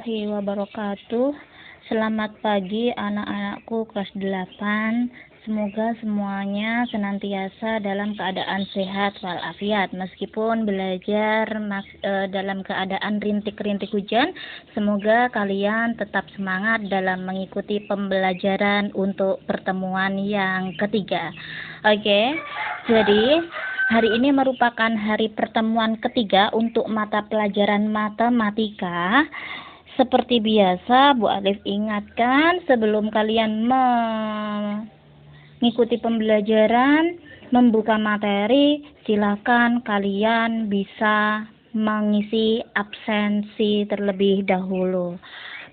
warahmatullahi wabarakatuh. Selamat pagi anak-anakku kelas 8. Semoga semuanya senantiasa dalam keadaan sehat walafiat. Meskipun belajar dalam keadaan rintik-rintik hujan, semoga kalian tetap semangat dalam mengikuti pembelajaran untuk pertemuan yang ketiga. Oke, jadi hari ini merupakan hari pertemuan ketiga untuk mata pelajaran matematika. Seperti biasa, Bu Alif ingatkan sebelum kalian mengikuti pembelajaran, membuka materi, silakan kalian bisa mengisi absensi terlebih dahulu.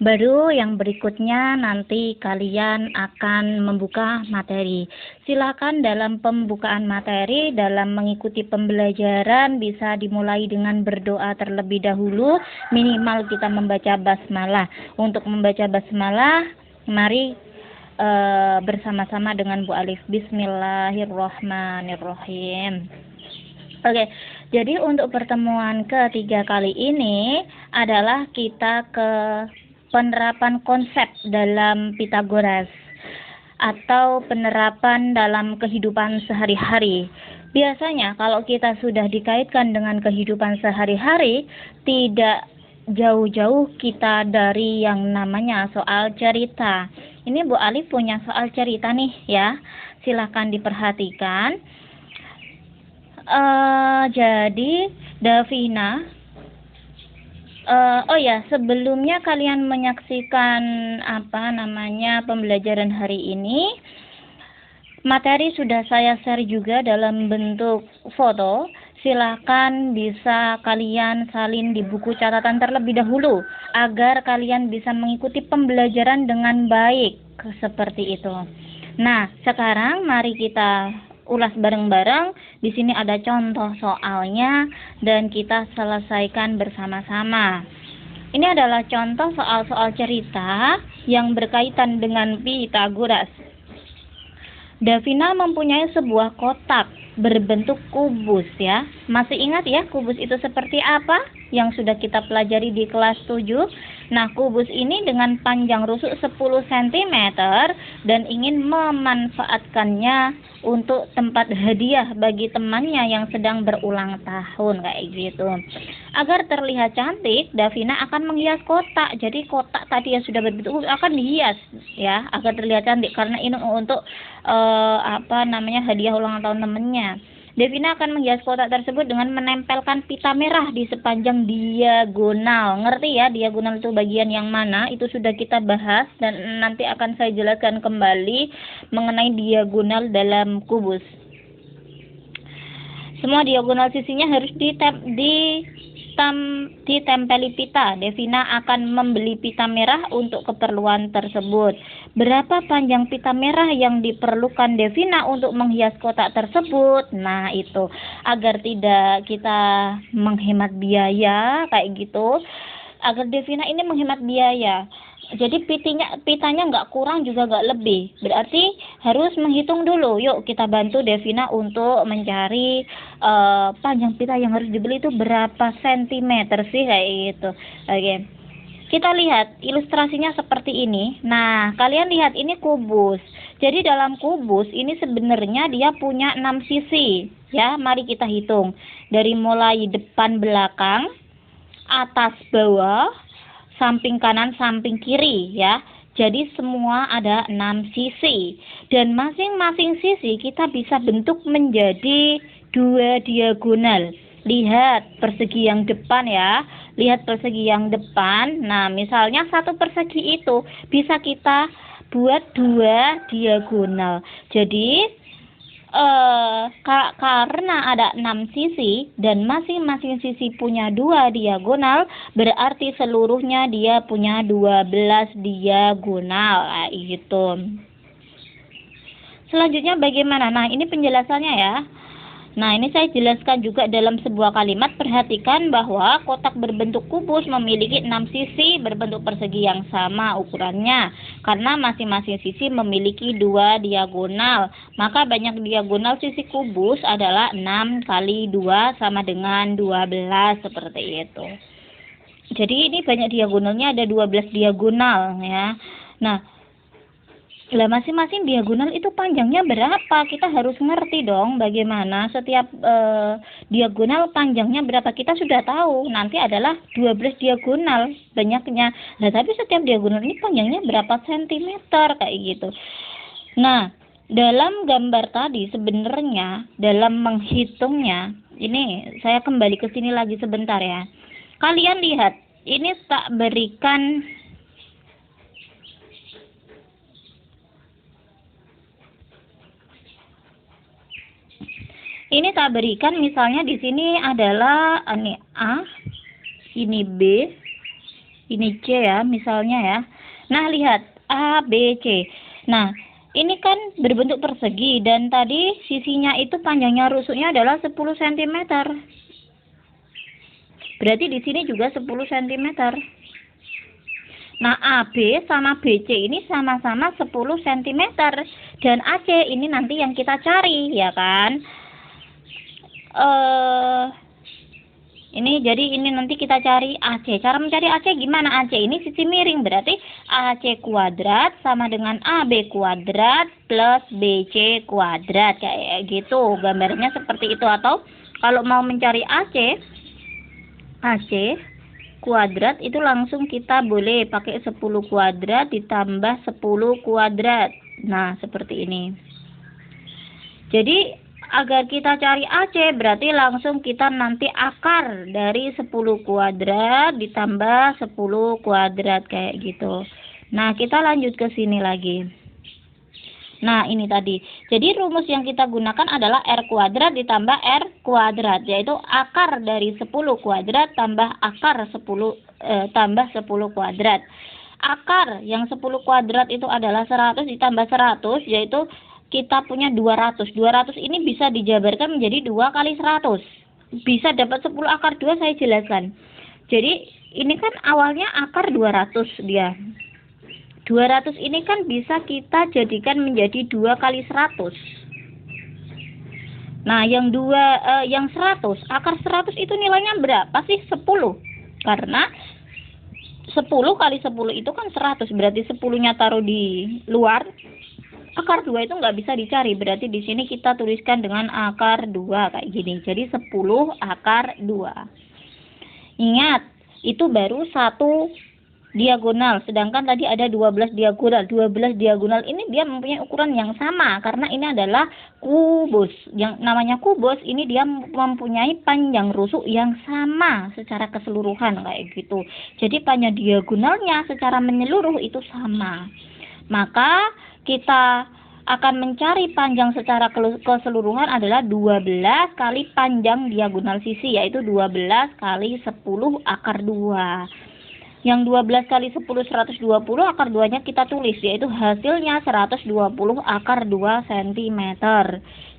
Baru yang berikutnya nanti kalian akan membuka materi. Silakan dalam pembukaan materi, dalam mengikuti pembelajaran bisa dimulai dengan berdoa terlebih dahulu. Minimal kita membaca basmalah. Untuk membaca basmalah, mari bersama-sama dengan Bu Alif. Bismillahirrahmanirrahim. Oke, jadi untuk pertemuan ketiga kali ini adalah kita ke penerapan konsep dalam Pitagoras atau penerapan dalam kehidupan sehari-hari. Biasanya kalau kita sudah dikaitkan dengan kehidupan sehari-hari, tidak jauh-jauh kita dari yang namanya soal cerita. Ini Bu Alif punya soal cerita nih ya, silahkan diperhatikan. Jadi Davina, sebelumnya kalian menyaksikan pembelajaran hari ini, materi sudah saya share juga dalam bentuk foto. Silakan bisa kalian salin di buku catatan terlebih dahulu agar kalian bisa mengikuti pembelajaran dengan baik seperti itu. Nah, sekarang mari kita ulas bareng-bareng. Di sini ada contoh soalnya dan kita selesaikan bersama-sama. Ini adalah contoh soal-soal cerita yang berkaitan dengan Pitagoras. Davina mempunyai sebuah kotak berbentuk kubus ya. Masih ingat ya kubus itu seperti apa yang sudah kita pelajari di kelas 7? Nah, kubus ini dengan panjang rusuk 10 cm dan ingin memanfaatkannya untuk tempat hadiah bagi temannya yang sedang berulang tahun kayak gitu. Agar terlihat cantik, Davina akan menghias kotak. Jadi kotak tadi yang sudah berbentuk kubus akan dihias ya, agar terlihat cantik karena ini untuk hadiah ulang tahun temannya. Davina akan menghias kotak tersebut dengan menempelkan pita merah di sepanjang diagonal. Ngerti ya, diagonal itu bagian yang mana? Itu sudah kita bahas dan nanti akan saya jelaskan kembali mengenai diagonal dalam kubus. Semua diagonal sisinya harus ditempeli pita. Davina akan membeli pita merah untuk keperluan tersebut. Berapa panjang pita merah yang diperlukan Davina untuk menghias kotak tersebut? Nah, itu agar tidak kita menghemat biaya kayak gitu. Agar Davina ini menghemat biaya. Jadi pitanya nggak kurang juga nggak lebih. Berarti harus menghitung dulu. Yuk kita bantu Davina untuk mencari panjang pita yang harus dibeli itu berapa sentimeter sih kayak gitu. Oke. Kita lihat ilustrasinya seperti ini. Nah, kalian lihat ini kubus. Jadi dalam kubus ini sebenarnya dia punya 6 sisi. Ya, mari kita hitung. Dari mulai depan belakang, atas bawah, samping kanan, samping kiri ya. Jadi semua ada 6 sisi. Dan masing-masing sisi kita bisa bentuk menjadi 2 diagonal. Lihat persegi yang depan ya. Lihat persegi yang depan. Nah, misalnya satu persegi itu bisa kita buat 2 diagonal. Jadi karena ada 6 sisi dan masing-masing sisi punya 2 diagonal, berarti seluruhnya dia punya 12 diagonal gitu. Selanjutnya bagaimana? Nah, ini penjelasannya ya. Nah, ini saya jelaskan juga dalam sebuah kalimat. Perhatikan bahwa kotak berbentuk kubus memiliki 6 sisi berbentuk persegi yang sama ukurannya. Karena masing-masing sisi memiliki 2 diagonal. Maka banyak diagonal sisi kubus adalah 6 kali 2 sama dengan 12 seperti itu. Jadi ini banyak diagonalnya, ada 12 diagonal ya. Nah, lah masing-masing diagonal itu panjangnya berapa? Kita harus ngerti dong bagaimana setiap diagonal panjangnya berapa. Kita sudah tahu nanti adalah 12 diagonal banyaknya. Nah, tapi setiap diagonal ini panjangnya berapa sentimeter kayak gitu. Nah, dalam gambar tadi sebenarnya dalam menghitungnya, ini saya kembali ke sini lagi sebentar ya. Kalian lihat, ini tak berikan misalnya di sini adalah ini A, ini B, ini C ya, misalnya ya. Nah, lihat A, B, C. Nah, ini kan berbentuk persegi dan tadi sisinya itu panjangnya rusuknya adalah 10 cm. Berarti di sini juga 10 cm. Nah, AB sama BC ini sama-sama 10 cm dan AC ini nanti yang kita cari ya kan. Ini jadi ini nanti kita cari AC. Cara mencari AC gimana? AC ini sisi miring, berarti AC kuadrat sama dengan AB kuadrat plus BC kuadrat kayak gitu. Gambarnya seperti itu. Atau kalau mau mencari AC kuadrat itu langsung kita boleh pakai 10 kuadrat ditambah 10 kuadrat. Nah, seperti ini. Jadi agar kita cari AC berarti langsung kita nanti akar dari 10 kuadrat ditambah 10 kuadrat kayak gitu. Nah, kita lanjut ke sini lagi. Nah, ini tadi. Jadi rumus yang kita gunakan adalah R kuadrat ditambah R kuadrat, yaitu akar dari 10 kuadrat tambah akar 10 tambah 10 kuadrat. Akar yang 10 kuadrat itu adalah 100 ditambah 100, yaitu kita punya 200. 200 ini bisa dijabarkan menjadi 2 kali 100. Bisa dapat 10 akar 2, saya jelaskan. Jadi ini kan awalnya akar 200 dia. 200 ini kan bisa kita jadikan menjadi 2 kali 100. Nah, yang 100, akar 100 itu nilainya berapa sih? 10. Karena 10 kali 10 itu kan 100, berarti 10-nya taruh di luar. Akar 2 itu nggak bisa dicari, berarti di sini kita tuliskan dengan akar 2 kayak gini. Jadi 10 akar 2. Ingat, itu baru satu diagonal, sedangkan tadi ada 12 diagonal. 12 diagonal ini dia mempunyai ukuran yang sama karena ini adalah kubus. Yang namanya kubus ini dia mempunyai panjang rusuk yang sama secara keseluruhan kayak gitu. Jadi panjang diagonalnya secara menyeluruh itu sama. Maka kita akan mencari panjang secara keseluruhan adalah 12 kali panjang diagonal sisi, yaitu 12 kali 10 akar 2. Yang 12 kali 10 120, akar 2-nya kita tulis, yaitu hasilnya 120 akar 2 cm.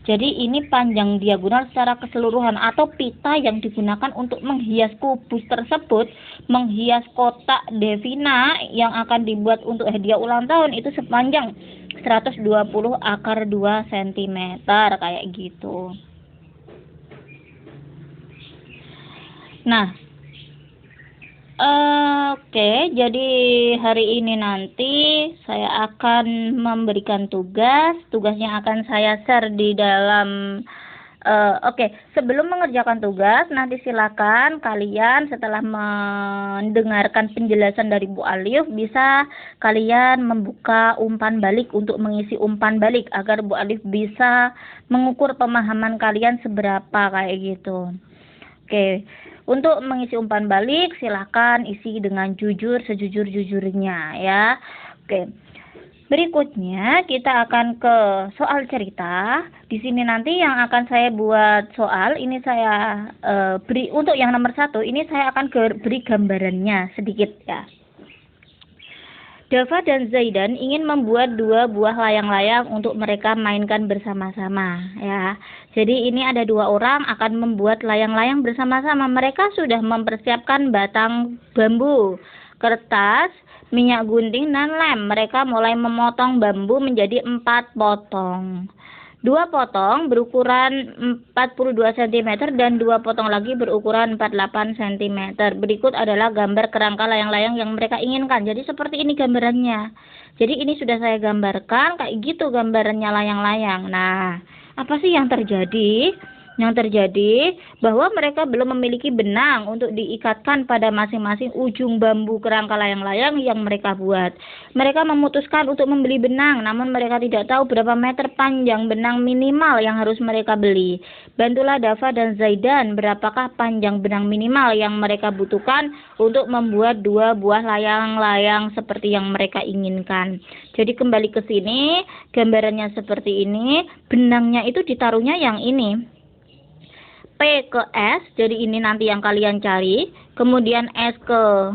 Jadi ini panjang diagonal secara keseluruhan atau pita yang digunakan untuk menghias kubus tersebut, menghias kotak Devina yang akan dibuat untuk hadiah ulang tahun itu sepanjang 120 akar 2 cm kayak gitu. Nah, oke, jadi hari ini nanti saya akan memberikan tugas. Tugasnya akan saya share di dalam sebelum mengerjakan tugas, nanti silakan kalian setelah mendengarkan penjelasan dari Bu Alif, bisa kalian membuka umpan balik untuk mengisi umpan balik agar Bu Alif bisa mengukur pemahaman kalian seberapa kayak gitu. Oke. Untuk mengisi umpan balik, silakan isi dengan jujur sejujur-jujurnya ya. Oke. Berikutnya kita akan ke soal cerita. Di sini nanti yang akan saya buat soal ini saya beri untuk yang nomor 1 ini saya akan beri gambarannya sedikit ya. Dava dan Zaidan ingin membuat 2 buah layang-layang untuk mereka mainkan bersama-sama ya. Jadi ini ada 2 orang akan membuat layang-layang bersama-sama. Mereka sudah mempersiapkan batang bambu, kertas, minyak gunting dan lem. Mereka mulai memotong bambu menjadi 4 potong. 2 potong berukuran 42 cm dan 2 potong lagi berukuran 48 cm. Berikut adalah gambar kerangka layang-layang yang mereka inginkan. Jadi seperti ini gambarannya. Jadi ini sudah saya gambarkan, kayak gitu gambarannya layang-layang. Nah, apa sih yang terjadi? Yang terjadi bahwa mereka belum memiliki benang untuk diikatkan pada masing-masing ujung bambu kerangka layang-layang yang mereka buat. Mereka memutuskan untuk membeli benang, namun mereka tidak tahu berapa meter panjang benang minimal yang harus mereka beli. Bantulah Dava dan Zaidan, berapakah panjang benang minimal yang mereka butuhkan untuk membuat 2 buah layang-layang seperti yang mereka inginkan. Jadi kembali ke sini, gambarannya seperti ini, benangnya itu ditaruhnya yang ini. P ke S, jadi ini nanti yang kalian cari, kemudian S ke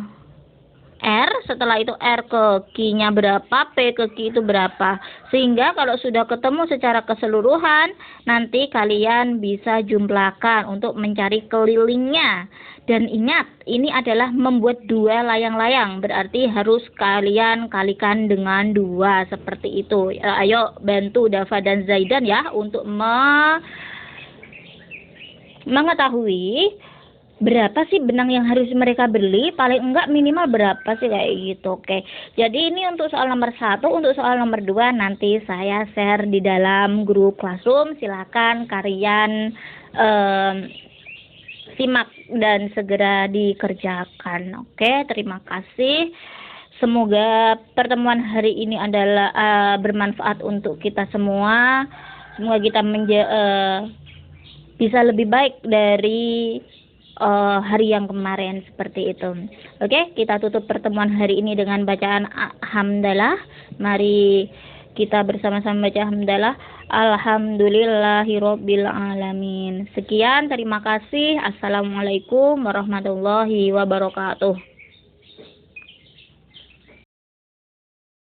R, setelah itu R ke Q-nya berapa, P ke Q itu berapa. Sehingga kalau sudah ketemu secara keseluruhan, nanti kalian bisa jumlahkan untuk mencari kelilingnya. Dan ingat, ini adalah membuat 2 layang-layang, berarti harus kalian kalikan dengan 2, seperti itu. Ayo bantu Dava dan Zaidan ya, untuk mengetahui berapa sih benang yang harus mereka beli, paling enggak minimal berapa sih, kayak gitu. Oke, jadi ini untuk soal nomor 1. Untuk soal nomor 2 nanti saya share di dalam grup Classroom. Silakan kalian simak dan segera dikerjakan. Oke, terima kasih. Semoga pertemuan hari ini adalah bermanfaat untuk kita semua. Semoga kita bisa lebih baik dari hari yang kemarin, seperti itu. Oke, kita tutup pertemuan hari ini dengan bacaan hamdalah. Mari kita bersama-sama baca hamdalah. Alhamdulillahirabbil alamin. Sekian, terima kasih. Assalamualaikum warahmatullahi wabarakatuh.